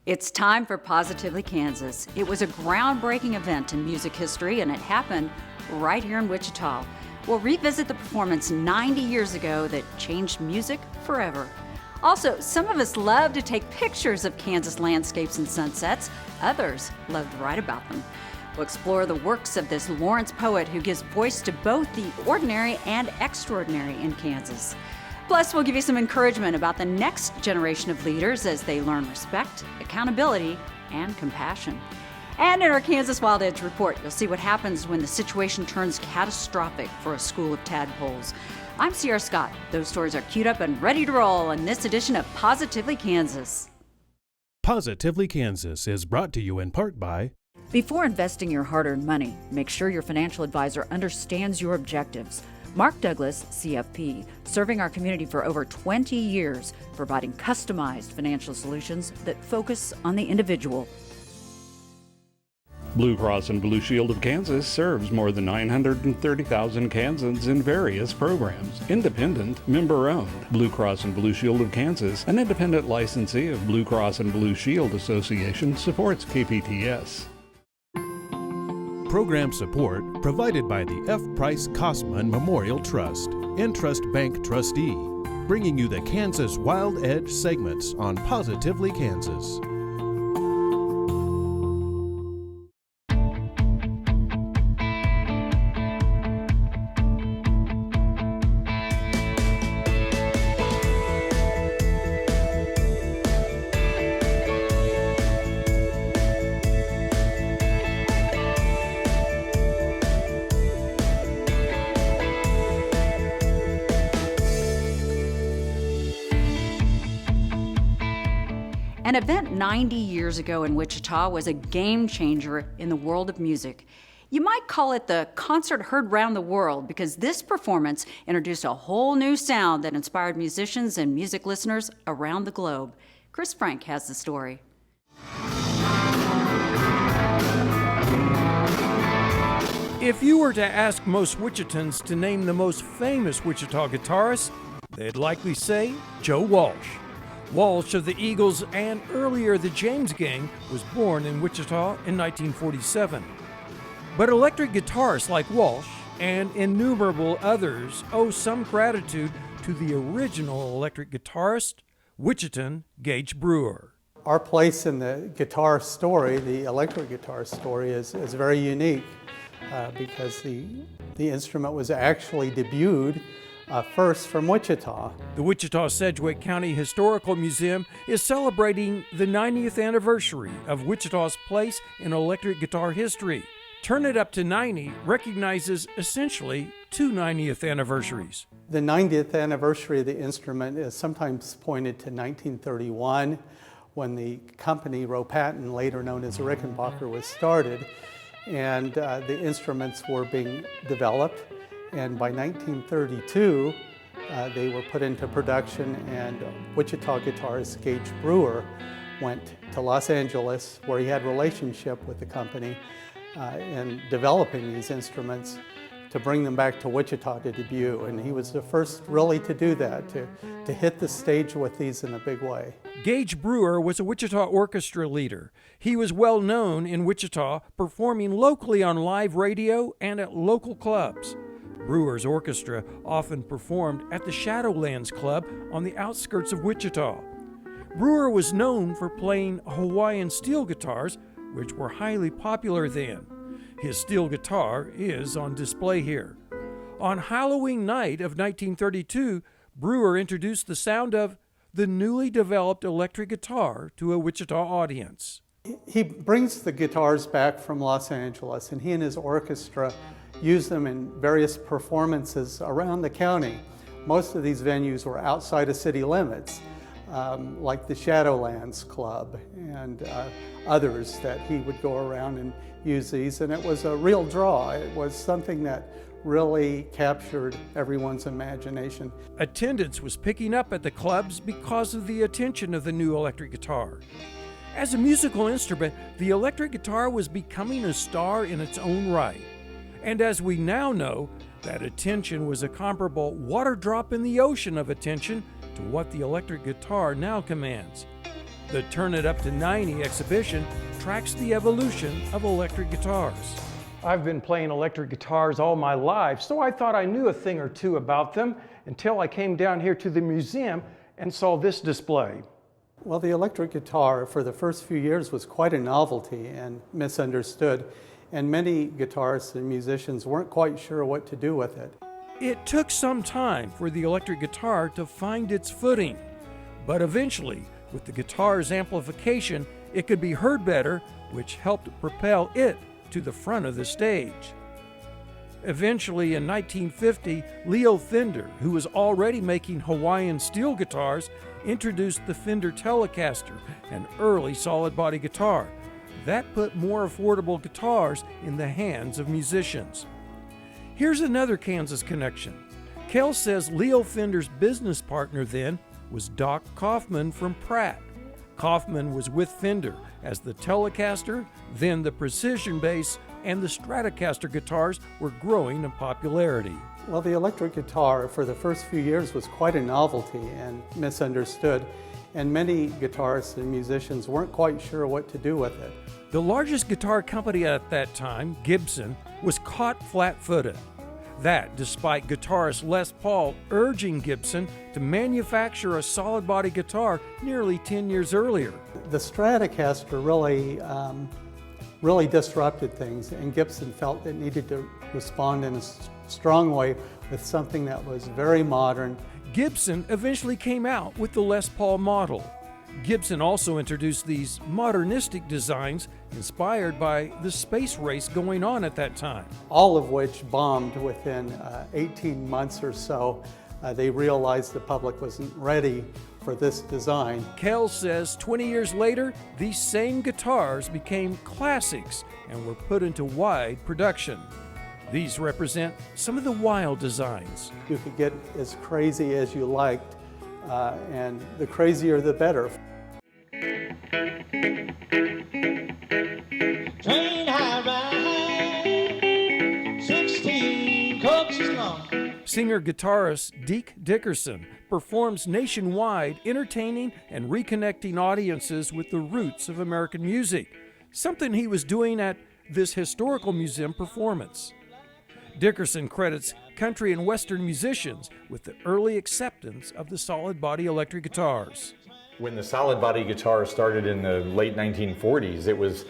It's time for Positively Kansas. It was a groundbreaking event in music history, and it happened right here in Wichita. We'll revisit the performance 90 years ago that changed music forever. Also, some of us love to take pictures of Kansas landscapes and sunsets. Others love to write about them. We'll explore the works of this Lawrence poet who gives voice to both the ordinary and extraordinary in Kansas. Plus, we'll give you some encouragement about the next generation of leaders as they learn respect, accountability, and compassion. And in our Kansas Wild Edge report, you'll see what happens when the situation turns catastrophic for a school of tadpoles. I'm Sierra Scott. Those stories are queued up and ready to roll in this edition of Positively Kansas. Positively Kansas is brought to you in part by... Before investing your hard-earned money, make sure your financial advisor understands your objectives. Mark Douglas, CFP, serving our community for over 20 years, providing customized financial solutions that focus on the individual. Blue Cross and Blue Shield of Kansas serves more than 930,000 Kansans in various programs. Independent, member-owned. Blue Cross and Blue Shield of Kansas, an independent licensee of Blue Cross and Blue Shield Association, supports KPTS. Program support provided by the F. Price Kosman Memorial Trust, Entrust Bank trustee, bringing you the Kansas Wild Edge segments on Positively Kansas. An event 90 years ago in Wichita was a game changer in the world of music. You might call it the concert heard round the world because this performance introduced a whole new sound that inspired musicians and music listeners around the globe. Chris Frank has the story. If you were to ask most Wichitans to name the most famous Wichita guitarist, they'd likely say Joe Walsh. Walsh of the Eagles and earlier the James Gang was born in Wichita in 1947. But electric guitarists like Walsh and innumerable others owe some gratitude to the original electric guitarist, Wichitan Gage Brewer. Our place in the guitar story, the electric guitar story, is very unique because the instrument was actually debuted first from Wichita. The Wichita Sedgwick County Historical Museum is celebrating the 90th anniversary of Wichita's place in electric guitar history. Turn It Up to 90 recognizes essentially two 90th anniversaries. The 90th anniversary of the instrument is sometimes pointed to 1931 when the company Ropatin, later known as Rickenbacker, was started, and the instruments were being developed. And by 1932, they were put into production, and Wichita guitarist Gage Brewer went to Los Angeles, where he had a relationship with the company in developing these instruments to bring them back to Wichita to debut. And he was the first really to do that, to hit the stage with these in a big way. Gage Brewer was a Wichita orchestra leader. He was well known in Wichita, performing locally on live radio and at local clubs. Brewer's orchestra often performed at the Shadowlands Club on the outskirts of Wichita. Brewer was known for playing Hawaiian steel guitars, which were highly popular then. His steel guitar is on display here. On Halloween night of 1932, Brewer introduced the sound of the newly developed electric guitar to a Wichita audience. He brings the guitars back from Los Angeles, and he and his orchestra use them in various performances around the county. Most of these venues were outside of city limits, like the Shadowlands Club and others that he would go around and use these, and it was a real draw. It was something that really captured everyone's imagination. Attendance was picking up at the clubs because of the attention of the new electric guitar. As a musical instrument, the electric guitar was becoming a star in its own right. And as we now know, that attention was a comparable water drop in the ocean of attention to what the electric guitar now commands. The Turn It Up to 90 exhibition tracks the evolution of electric guitars. I've been playing electric guitars all my life, so I thought I knew a thing or two about them until I came down here to the museum and saw this display. Well, the electric guitar for the first few years was quite a novelty and misunderstood, and many guitarists and musicians weren't quite sure what to do with it. It took some time for the electric guitar to find its footing, but eventually, with the guitar's amplification, it could be heard better, which helped propel it to the front of the stage. Eventually, in 1950, Leo Fender, who was already making Hawaiian steel guitars, introduced the Fender Telecaster, an early solid-body guitar. That put more affordable guitars in the hands of musicians. Here's another Kansas connection. Kel says Leo Fender's business partner then was Doc Kaufman from Pratt. Kaufman was with Fender as the Telecaster, then the Precision Bass, and the Stratocaster guitars were growing in popularity. Well, the electric guitar for the first few years was quite a novelty and misunderstood, and many guitarists and musicians weren't quite sure what to do with it. The largest guitar company at that time, Gibson, was caught flat-footed. That despite guitarist Les Paul urging Gibson to manufacture a solid-body guitar nearly 10 years earlier. The Stratocaster really disrupted things, and Gibson felt it needed to respond in a strong way with something that was very modern. Gibson eventually came out with the Les Paul model. Gibson also introduced these modernistic designs inspired by the space race going on at that time. All of which bombed within 18 months or so. They realized the public wasn't ready for this design. Kel says 20 years later, these same guitars became classics and were put into wide production. These represent some of the wild designs. You could get as crazy as you liked, and the crazier the better. Train I ride, 16 coaches long. Singer-guitarist Deke Dickerson performs nationwide, entertaining and reconnecting audiences with the roots of American music, something he was doing at this historical museum performance. Dickerson credits country and western musicians with the early acceptance of the solid-body electric guitars. When the solid body guitar started in the late 1940s, it was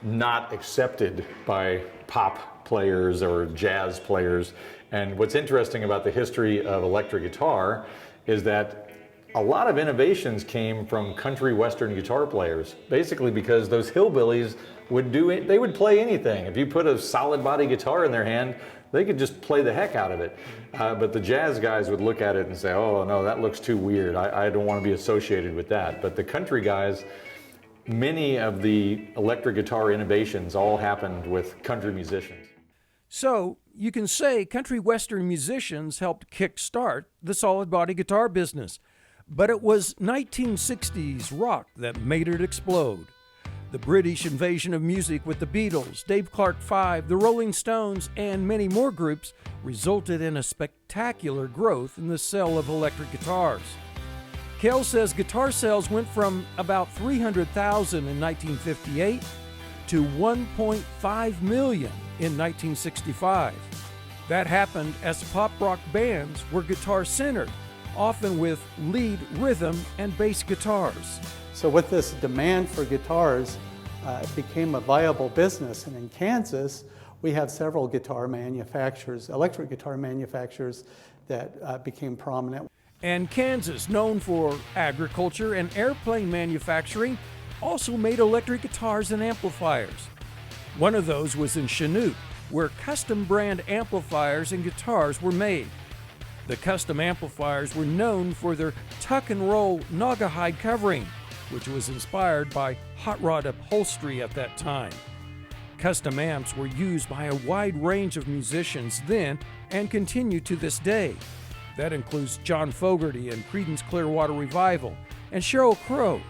not accepted by pop players or jazz players. And what's interesting about the history of electric guitar is that a lot of innovations came from country western guitar players, basically because those hillbillies would they would play anything. If you put a solid body guitar in their hand, they could just play the heck out of it. But the jazz guys would look at it and say, oh no, that looks too weird. I don't want to be associated with that. But the country guys, many of the electric guitar innovations all happened with country musicians. So you can say country western musicians helped kickstart the solid body guitar business. But it was 1960s rock that made it explode. The British invasion of music with the Beatles, Dave Clark 5, the Rolling Stones, and many more groups resulted in a spectacular growth in the sale of electric guitars. Kel says guitar sales went from about 300,000 in 1958 to 1.5 million in 1965. That happened as pop rock bands were guitar-centered, often with lead rhythm and bass guitars. So with this demand for guitars, it became a viable business. And in Kansas, we have several guitar manufacturers, electric guitar manufacturers that became prominent. And Kansas, known for agriculture and airplane manufacturing, also made electric guitars and amplifiers. One of those was in Chanute, where custom brand amplifiers and guitars were made. The custom amplifiers were known for their tuck and roll Naugahyde covering, which was inspired by hot rod upholstery at that time. Custom amps were used by a wide range of musicians then and continue to this day. That includes John Fogerty and Creedence Clearwater Revival and Sheryl Crow.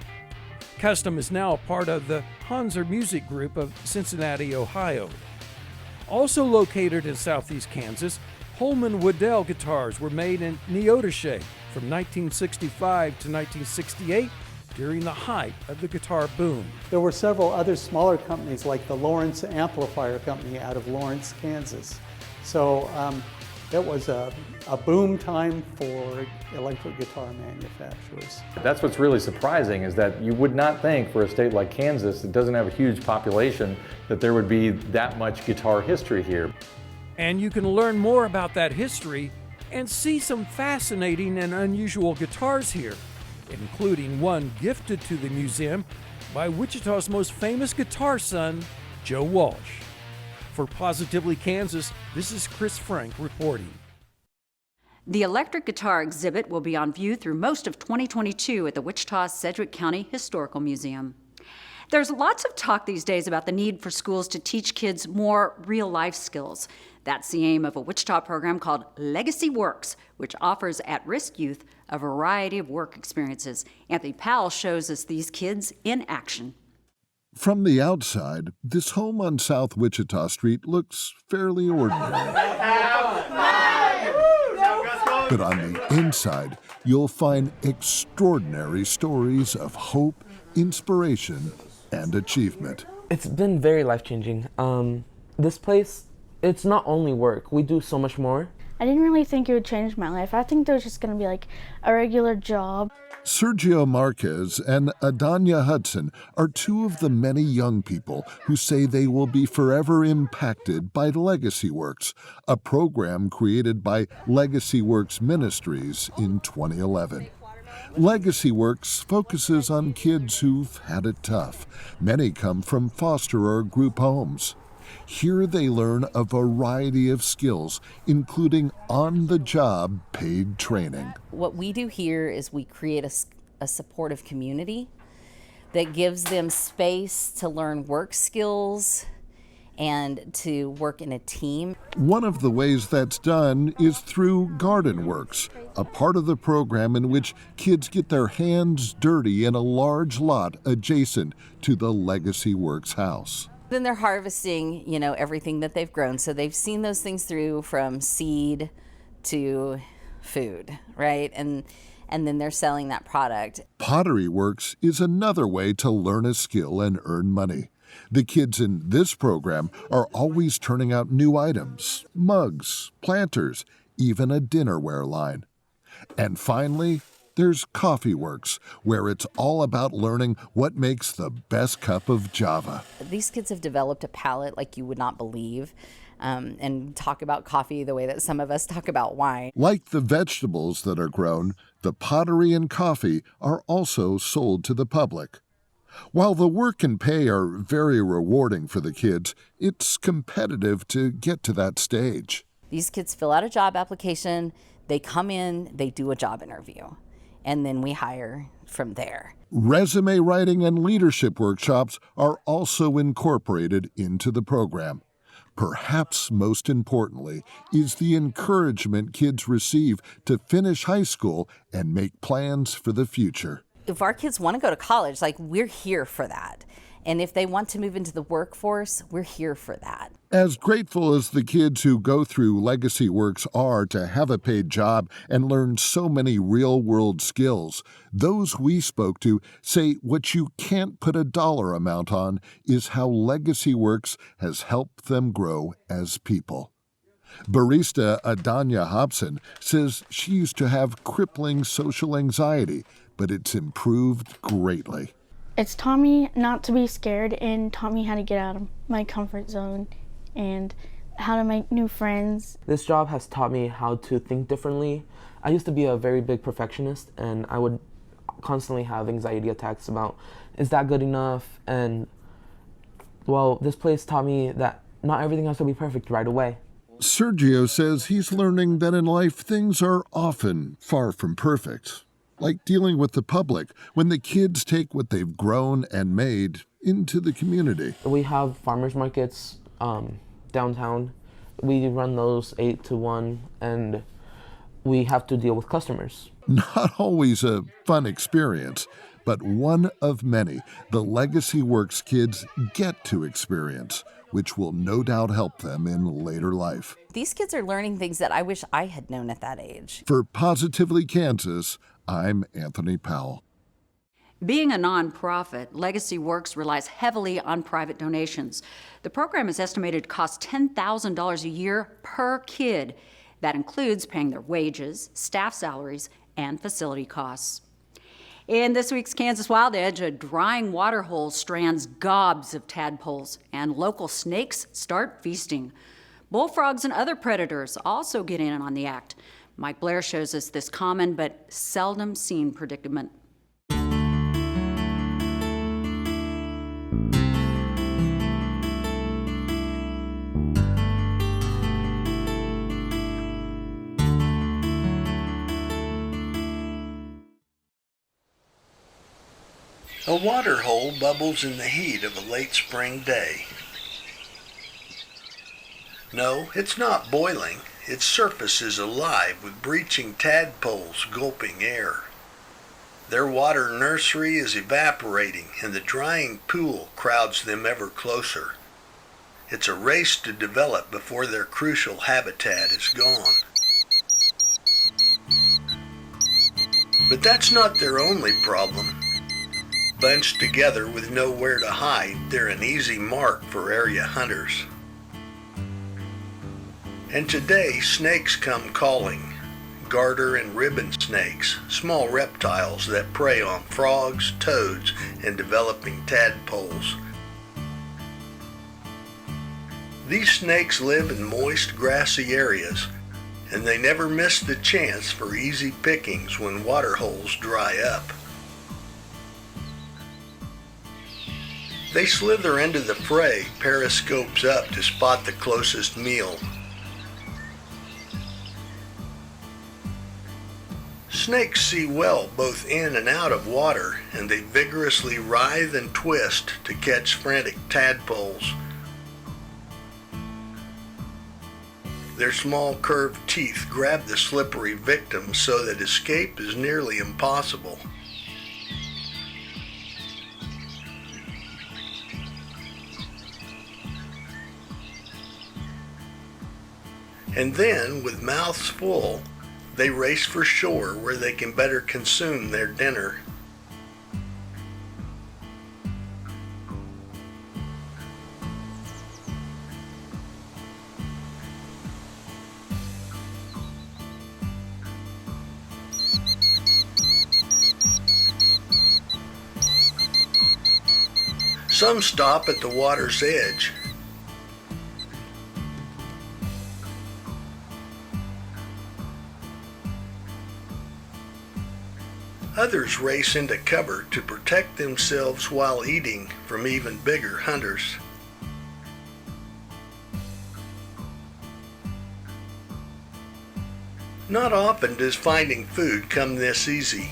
Custom is now a part of the Hanser Music Group of Cincinnati, Ohio. Also located in southeast Kansas, Holman Waddell guitars were made in Neodesha from 1965 to 1968 during the height of the guitar boom. There were several other smaller companies like the Lawrence Amplifier Company out of Lawrence, Kansas. So it was a boom time for electric guitar manufacturers. That's what's really surprising, is that you would not think for a state like Kansas that doesn't have a huge population that there would be that much guitar history here. And you can learn more about that history and see some fascinating and unusual guitars here, including one gifted to the museum by Wichita's most famous guitar son, Joe Walsh. For Positively Kansas, this is Chris Frank reporting. The electric guitar exhibit will be on view through most of 2022 at the Wichita Sedgwick County Historical Museum. There's lots of talk these days about the need for schools to teach kids more real-life skills. That's the aim of a Wichita program called Legacy Works, which offers at-risk youth a variety of work experiences. Anthony Powell shows us these kids in action. From the outside, this home on South Wichita Street looks fairly ordinary. But on the inside, you'll find extraordinary stories of hope, inspiration, and achievement. It's been very life-changing. This place, it's not only work. We do so much more. I didn't really think it would change my life. I think it was just going to be like a regular job. Sergio Marquez and Adanya Hudson are two of the many young people who say they will be forever impacted by Legacy Works, a program created by Legacy Works Ministries in 2011. Legacy Works focuses on kids who've had it tough. Many come from foster or group homes. Here they learn a variety of skills, including on-the-job paid training. What we do here is we create a supportive community that gives them space to learn work skills and to work in a team. One of the ways that's done is through Garden Works, a part of the program in which kids get their hands dirty in a large lot adjacent to the Legacy Works house. Then they're harvesting, everything that they've grown. So they've seen those things through from seed to food, right? And then they're selling that product. Pottery Works is another way to learn a skill and earn money. The kids in this program are always turning out new items, mugs, planters, even a dinnerware line. And finally, there's Coffee Works, where it's all about learning what makes the best cup of Java. These kids have developed a palate like you would not believe, and talk about coffee the way that some of us talk about wine. Like the vegetables that are grown, the pottery and coffee are also sold to the public. While the work and pay are very rewarding for the kids, it's competitive to get to that stage. These kids fill out a job application, they come in, they do a job interview, and then we hire from there. Resume writing and leadership workshops are also incorporated into the program. Perhaps most importantly is the encouragement kids receive to finish high school and make plans for the future. If our kids want to go to college, we're here for that. And if they want to move into the workforce, we're here for that. As grateful as the kids who go through Legacy Works are to have a paid job and learn so many real-world skills, those we spoke to say what you can't put a dollar amount on is how Legacy Works has helped them grow as people. Barista Adanya Hobson says she used to have crippling social anxiety, but it's improved greatly. It's taught me not to be scared and taught me how to get out of my comfort zone and how to make new friends. This job has taught me how to think differently. I used to be a very big perfectionist, and I would constantly have anxiety attacks about, is that good enough? And, well, this place taught me that not everything has to be perfect right away. Sergio says he's learning that in life things are often far from perfect. Like dealing with the public when the kids take what they've grown and made into the community. We have farmers markets downtown. We run those 8 to 1, and we have to deal with customers. Not always a fun experience, but one of many the Legacy Works kids get to experience, which will no doubt help them in later life. These kids are learning things that I wish I had known at that age. For Positively Kansas, I'm Anthony Powell. Being a nonprofit, Legacy Works relies heavily on private donations. The program is estimated to cost $10,000 a year per kid. That includes paying their wages, staff salaries, and facility costs. In this week's Kansas Wild Edge, a drying water hole strands gobs of tadpoles, and local snakes start feasting. Bullfrogs and other predators also get in on the act. Mike Blair shows us this common but seldom seen predicament. A water hole bubbles in the heat of a late spring day. No, it's not boiling. Its surface is alive with breaching tadpoles gulping air. Their water nursery is evaporating, and the drying pool crowds them ever closer. It's a race to develop before their crucial habitat is gone. But that's not their only problem. Bunched together with nowhere to hide, they're an easy mark for area hunters. And today, snakes come calling. Garter and ribbon snakes, small reptiles that prey on frogs, toads, and developing tadpoles. These snakes live in moist, grassy areas, and they never miss the chance for easy pickings when water holes dry up. They slither into the fray, periscopes up to spot the closest meal. Snakes see well both in and out of water, and they vigorously writhe and twist to catch frantic tadpoles. Their small curved teeth grab the slippery victim so that escape is nearly impossible. And then, with mouths full, they race for shore where they can better consume their dinner. Some stop at the water's edge. Others race into cover to protect themselves while eating from even bigger hunters. Not often does finding food come this easy.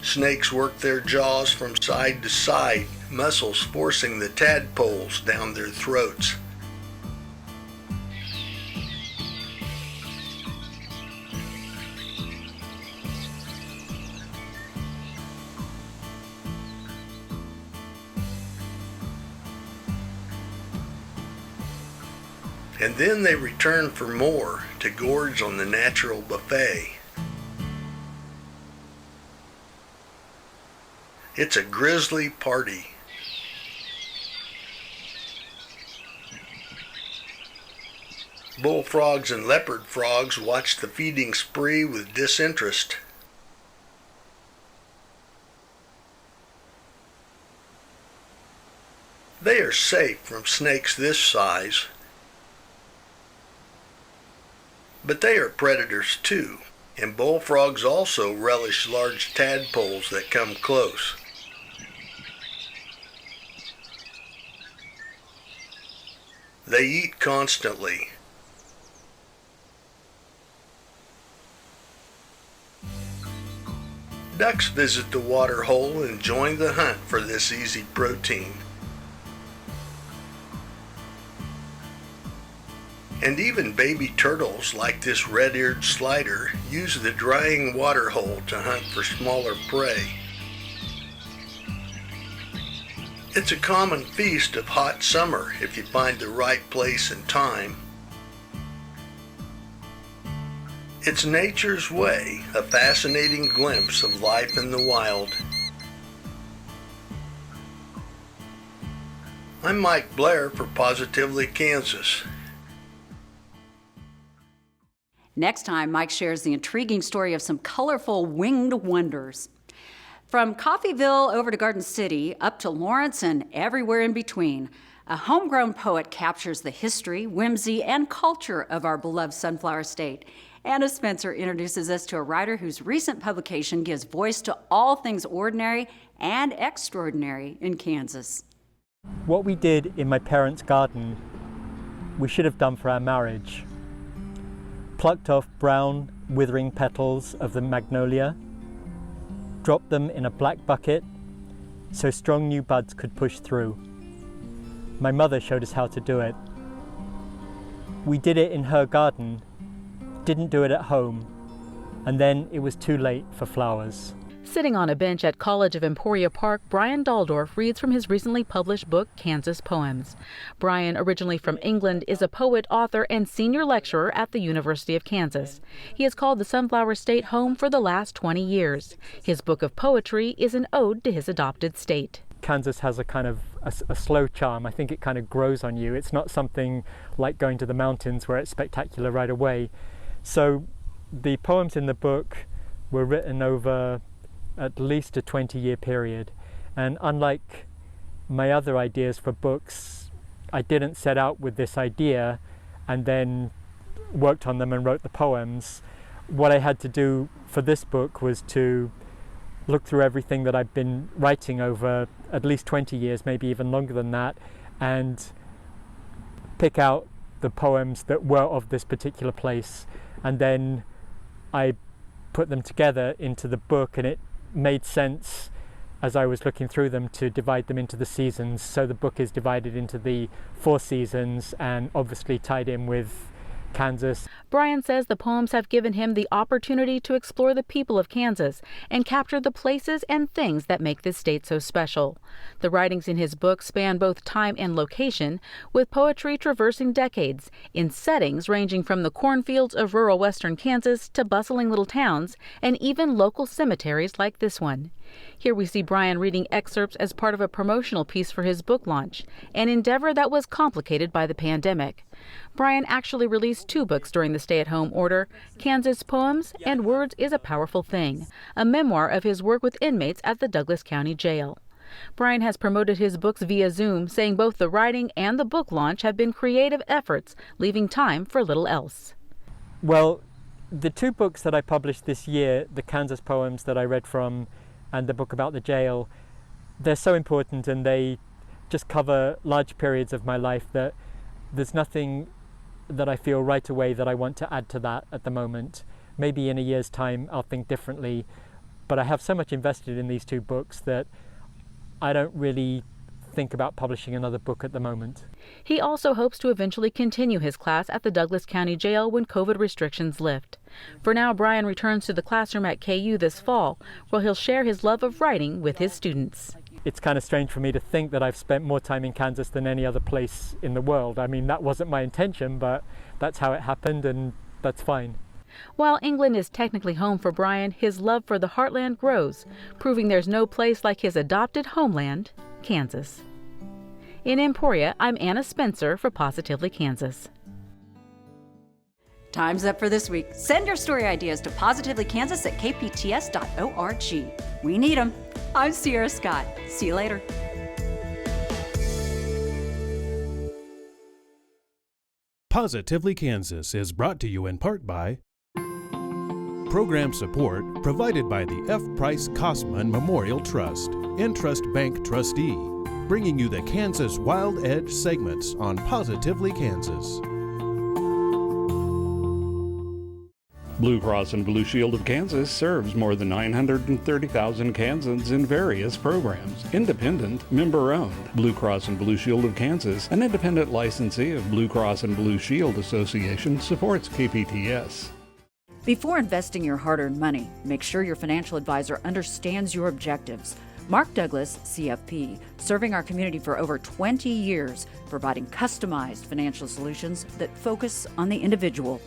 Snakes work their jaws from side to side, muscles forcing the tadpoles down their throats. And then they return for more to gorge on the natural buffet. It's a grisly party. Bullfrogs and leopard frogs watch the feeding spree with disinterest. They are safe from snakes this size. But they are predators too, and bullfrogs also relish large tadpoles that come close. They eat constantly. Ducks visit the water hole and join the hunt for this easy protein. And even baby turtles like this red-eared slider use the drying water hole to hunt for smaller prey. It's a common feast of hot summer if you find the right place and time. It's nature's way, a fascinating glimpse of life in the wild. I'm Mike Blair for Positively Kansas. Next time, Mike shares the intriguing story of some colorful winged wonders. From Coffeyville over to Garden City, up to Lawrence and everywhere in between, a homegrown poet captures the history, whimsy, and culture of our beloved Sunflower State. Anna Spencer introduces us to a writer whose recent publication gives voice to all things ordinary and extraordinary in Kansas. What we did in my parents' garden, we should have done for our marriage. Plucked off brown, withering petals of the magnolia, dropped them in a black bucket so strong new buds could push through. My mother showed us how to do it. We did it in her garden, didn't do it at home, and then it was too late for flowers. Sitting on a bench at College of Emporia Park, Brian Daldorf reads from his recently published book, Kansas Poems. Brian, originally from England, is a poet, author, and senior lecturer at the University of Kansas. He has called the Sunflower State home for the last 20 years. His book of poetry is an ode to his adopted state. Kansas has a kind of a slow charm. I think it kind of grows on you. It's not something like going to the mountains where it's spectacular right away. So the poems in the book were written over at least a 20-year period, and unlike my other ideas for books, I didn't set out with this idea and then worked on them and wrote the poems. What I had to do for this book was to look through everything that I've been writing over at least 20 years, maybe even longer than that, and pick out the poems that were of this particular place, and then I put them together into the book, and it made sense as I was looking through them to divide them into the seasons. So the book is divided into the 4 seasons and obviously tied in with Kansas. Brian says the poems have given him the opportunity to explore the people of Kansas and capture the places and things that make this state so special. The writings in his book span both time and location, with poetry traversing decades in settings ranging from the cornfields of rural western Kansas to bustling little towns and even local cemeteries like this one. Here we see Brian reading excerpts as part of a promotional piece for his book launch, an endeavor that was complicated by the pandemic. Brian actually released 2 books during the stay-at-home order, Kansas Poems and Words is a Powerful Thing, a memoir of his work with inmates at the Douglas County Jail. Brian has promoted his books via Zoom, saying both the writing and the book launch have been creative efforts, leaving time for little else. Well, the 2 books that I published this year, the Kansas Poems that I read from and the book about the jail, they're so important and they just cover large periods of my life that there's nothing that I feel right away that I want to add to that at the moment. Maybe in a year's time I'll think differently, but I have so much invested in these 2 books that I don't really think about publishing another book at the moment. He also hopes to eventually continue his class at the Douglas County Jail when COVID restrictions lift. For now, Brian returns to the classroom at KU this fall, where he'll share his love of writing with his students. It's kind of strange for me to think that I've spent more time in Kansas than any other place in the world. I mean, that wasn't my intention, but that's how it happened, and that's fine. While England is technically home for Brian, his love for the heartland grows, proving there's no place like his adopted homeland, Kansas. In Emporia, I'm Anna Spencer for Positively Kansas. Time's up for this week. Send your story ideas to positivelykansas@kpts.org. We need them. I'm Sierra Scott. See you later. Positively Kansas is brought to you in part by program support provided by the F. Price Kosman Memorial Trust, Entrust Bank Trustee, bringing you the Kansas Wild Edge segments on Positively Kansas. Blue Cross and Blue Shield of Kansas serves more than 930,000 Kansans in various programs. Independent, member-owned. Blue Cross and Blue Shield of Kansas, an independent licensee of Blue Cross and Blue Shield Association, supports KPTS. Before investing your hard-earned money, make sure your financial advisor understands your objectives. Mark Douglas, CFP, serving our community for over 20 years, providing customized financial solutions that focus on the individual.